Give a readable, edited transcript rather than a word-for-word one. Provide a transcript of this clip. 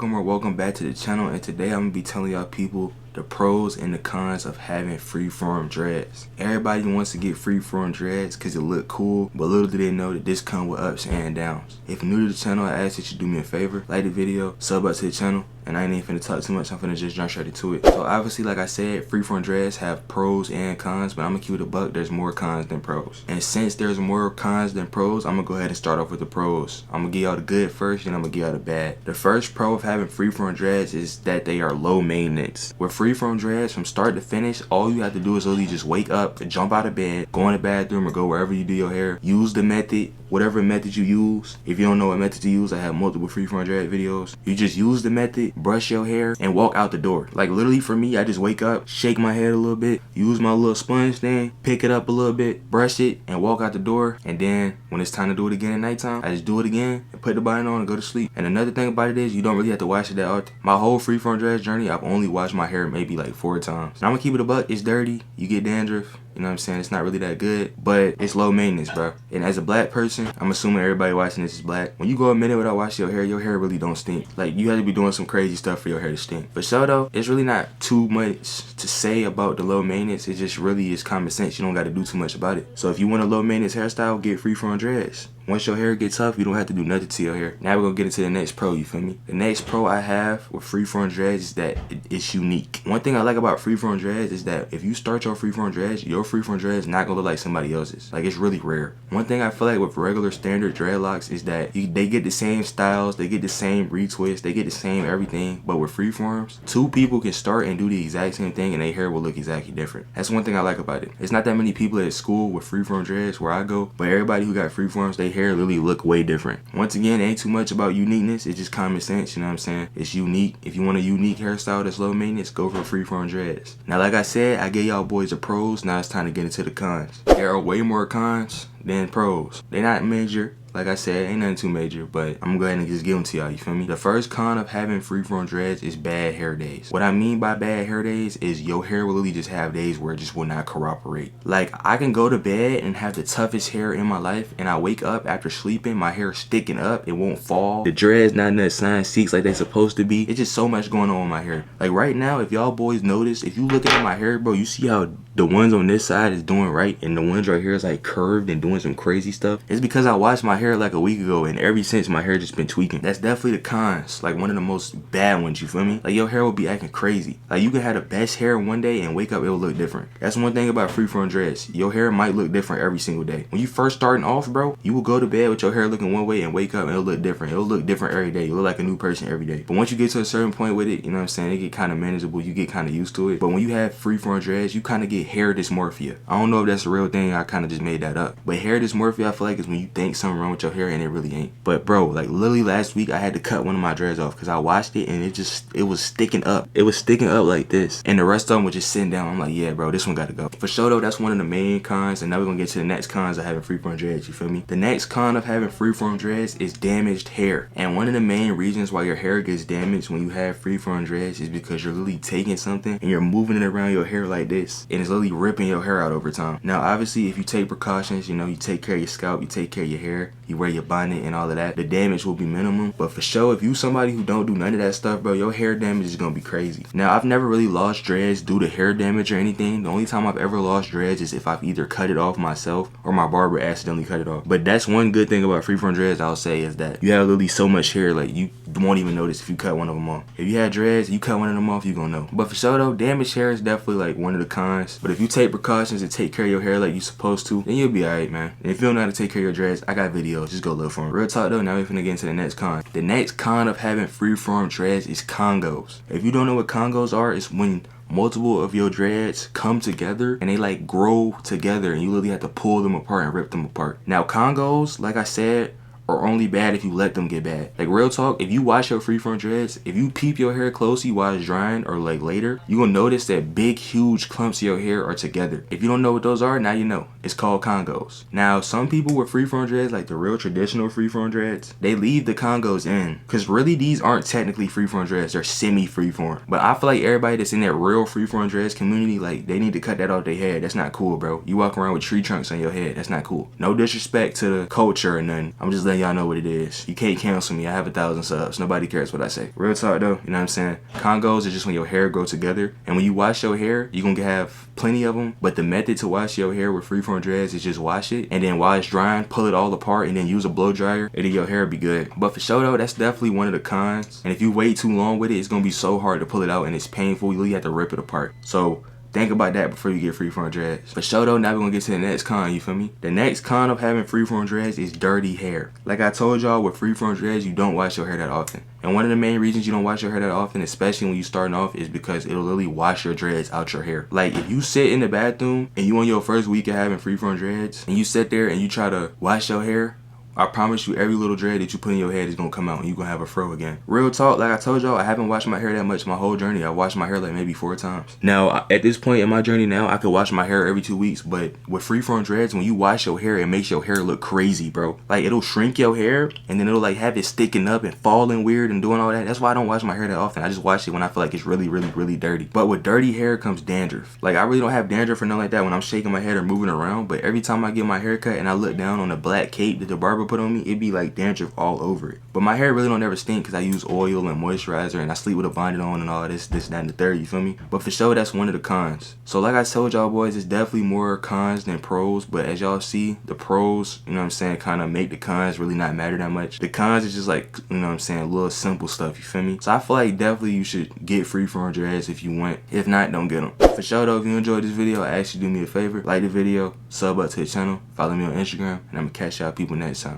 welcome back to the channel, and today I'm gonna be telling y'all people the pros and the cons of having freeform dreads. Everybody wants to get freeform dreads because it look cool, but little do they know that this comes with ups and downs. If you're new to the channel, I ask that you do me a favor, like the video, sub up to the channel, and I ain't even finna talk too much, I'm finna just jump straight into it. So obviously, like I said, freeform dreads have pros and cons, but I'm gonna keep it a buck, there's more cons than pros. And since there's more cons than pros, I'm gonna go ahead and start off with the pros. I'm gonna give y'all the good first, then I'm gonna give y'all the bad. The first pro of having freeform dreads is that they are low maintenance. With freeform dreads, from start to finish, all you have to do is literally just wake up, jump out of bed, go in the bathroom, or go wherever you do your hair, use the method, whatever method you use. If you don't know what method to use, I have multiple freeform dread videos. You just use the method, brush your hair, and walk out the door. Like literally for me, I just wake up, shake my head a little bit, use my little sponge thing, pick it up a little bit, brush it, and walk out the door. And then when it's time to do it again at nighttime, I just do it again and put the button on and go to sleep. And another thing about it is you don't really have to wash it that often. My whole freeform dreads journey, I've only washed my hair maybe like 4 times. And I'm gonna keep it a buck, it's dirty, you get dandruff. You know what I'm saying? It's not really that good, but it's low maintenance, bro. And as a black person, I'm assuming everybody watching this is black. When you go a minute without washing your hair really don't stink. Like, you have to be doing some crazy stuff for your hair to stink. For sure though, it's really not too much to say about the low maintenance. It just really is common sense. You don't got to do too much about it. So if you want a low maintenance hairstyle, get freeform dreads. Once your hair gets tough, you don't have to do nothing to your hair. Now we're gonna get into the next pro, you feel me? The next pro I have with freeform dreads is that it's unique. One thing I like about freeform dreads is that if you start your freeform dreads not gonna look like somebody else's. Like, it's really rare. One thing I feel like with regular standard dreadlocks is that they get the same styles, they get the same retwists, they get the same everything, but with freeforms, 2 people can start and do the exact same thing and their hair will look exactly different. That's one thing I like about it. It's not that many people at school with freeform dreads where I go, but everybody who got freeforms, they hair literally look way different. Once again, it ain't too much about uniqueness, it's just common sense, you know what I'm saying? It's unique. If you want a unique hairstyle that's low maintenance, go for freeform dreads. Now, like I said, I gave y'all boys the pros, now it's time to get into the cons. There are way more cons than pros. They're not major. Like I said, ain't nothing too major, but I'm gonna go ahead and just give them to y'all, you feel me? The first con of having freeform dreads is bad hair days. What I mean by bad hair days is your hair will really just have days where it just will not cooperate. Like, I can go to bed and have the toughest hair in my life, and I wake up after sleeping, my hair sticking up, it won't fall. The dreads not in the assigned seats like they supposed to be. It's just so much going on with my hair. Like right now, if y'all boys notice, if you looking at my hair, bro, you see how the ones on this side is doing right, and the ones right here is like curved and doing some crazy stuff. It's because I washed my hair like a week ago, and ever since my hair just been tweaking. That's definitely the cons, like one of the most bad ones, you feel me? Like, your hair will be acting crazy. Like, you can have the best hair one day and wake up it will look different. That's one thing about freeform dreads. Your hair might look different every single day. When you first starting off, bro, you will go to bed with your hair looking one way and wake up and it'll look different. It'll look different every day. You look like a new person every day. But once you get to a certain point with it, you know what I'm saying, it get kind of manageable, you get kind of used to it. But when you have freeform dreads, you kind of get hair dysmorphia. I don't know if that's a real thing, I kind of just made that up. But hair dysmorphia, I feel like, is when you think something wrong with your hair and it really ain't. But bro, like literally last week, I had to cut one of my dreads off because I washed it and it was sticking up. It was sticking up like this. And the rest of them were just sitting down. I'm like, yeah, bro, this one got to go. For sure though, that's one of the main cons. And now we're going to get to the next cons of having freeform dreads, you feel me? The next con of having freeform dreads is damaged hair. And one of the main reasons why your hair gets damaged when you have freeform dreads is because you're literally taking something and you're moving it around your hair like this. And it's literally ripping your hair out over time. Now, obviously, if you take precautions, you know, you take care of your scalp, you take care of your hair, you wear your bonnet and all of that, the damage will be minimum. But for sure, if you somebody who don't do none of that stuff, bro, your hair damage is gonna be crazy. Now, I've never really lost dreads due to hair damage or anything. The only time I've ever lost dreads is if I've either cut it off myself or my barber accidentally cut it off. But that's one good thing about freeform dreads, I'll say, is that you have literally so much hair, like you won't even notice if you cut one of them off. If you had dreads, you cut one of them off, you gonna know. But for sure though, damaged hair is definitely like one of the cons. But if you take precautions and take care of your hair like you supposed to, then you'll be alright, man. And if you don't know how to take care of your dreads, I got videos, just go look for them. Real talk though, now we're finna get into the next con. The next con of having freeform dreads is congos. If you don't know what congos are, it's when multiple of your dreads come together and they like grow together and you literally have to pull them apart and rip them apart. Now, congos, like I said, are only bad if you let them get bad. Like, real talk, if you wash your freeform dreads, if you peep your hair closely while it's drying or like later, you will notice that big huge clumps of your hair are together. If you don't know what those are, now you know. It's called congos. Now, some people with freeform dreads, like the real traditional freeform dreads, they leave the congos in, because really these aren't technically freeform dreads, they're semi-freeform. But I feel like everybody that's in that real freeform dreads community, like, they need to cut that off their head. That's not cool, bro. You walk around with tree trunks on your head, that's not cool. No disrespect to the culture or nothing, I'm just letting y'all know what it is. You can't cancel me. I have 1,000 subs. Nobody cares what I say. Real talk though, you know what I'm saying? Congos is just when your hair grow together. And when you wash your hair, you're gonna have plenty of them. But the method to wash your hair with freeform dreads is just wash it. And then while it's drying, pull it all apart and then use a blow dryer. And then your hair will be good. But for sure though, that's definitely one of the cons. And if you wait too long with it, it's gonna be so hard to pull it out and it's painful. You really have to rip it apart. So think about that before you get freeform dreads. For sure though, now we're gonna get to the next con, you feel me? The next con of having freeform dreads is dirty hair. Like I told y'all, with freeform dreads, you don't wash your hair that often. And one of the main reasons you don't wash your hair that often, especially when you're starting off, is because it'll literally wash your dreads out your hair. Like if you sit in the bathroom and you on your first week of having freeform dreads, and you sit there and you try to wash your hair, I promise you every little dread that you put in your head is gonna come out and you're gonna have a fro again. Real talk, like I told y'all, I haven't washed my hair that much my whole journey. I washed my hair like maybe 4 times. Now, at this point in my journey now, I could wash my hair every 2 weeks, but with freeform dreads, when you wash your hair, it makes your hair look crazy, bro. Like it'll shrink your hair and then it'll like have it sticking up and falling weird and doing all that. That's why I don't wash my hair that often. I just wash it when I feel like it's really dirty. But with dirty hair comes dandruff. Like I really don't have dandruff or nothing like that when I'm shaking my head or moving around, but every time I get my hair cut and I look down on the black cape that the barber put on me, it be like dandruff all over it. But my hair really don't ever stink because I use oil and moisturizer and I sleep with a bonnet on and all this, that, and the third, you feel me? But for sure, that's one of the cons. So like I told y'all boys, it's definitely more cons than pros, but as y'all see, the pros, you know what I'm saying, kind of make the cons really not matter that much. The cons is just like, you know what I'm saying, little simple stuff, you feel me? So I feel like definitely you should get freeform dreads if you want. If not, don't get them. For sure though, if you enjoyed this video, I ask you to do me a favor, like the video, sub up to the channel, follow me on Instagram, and I'm gonna catch y'all people next time.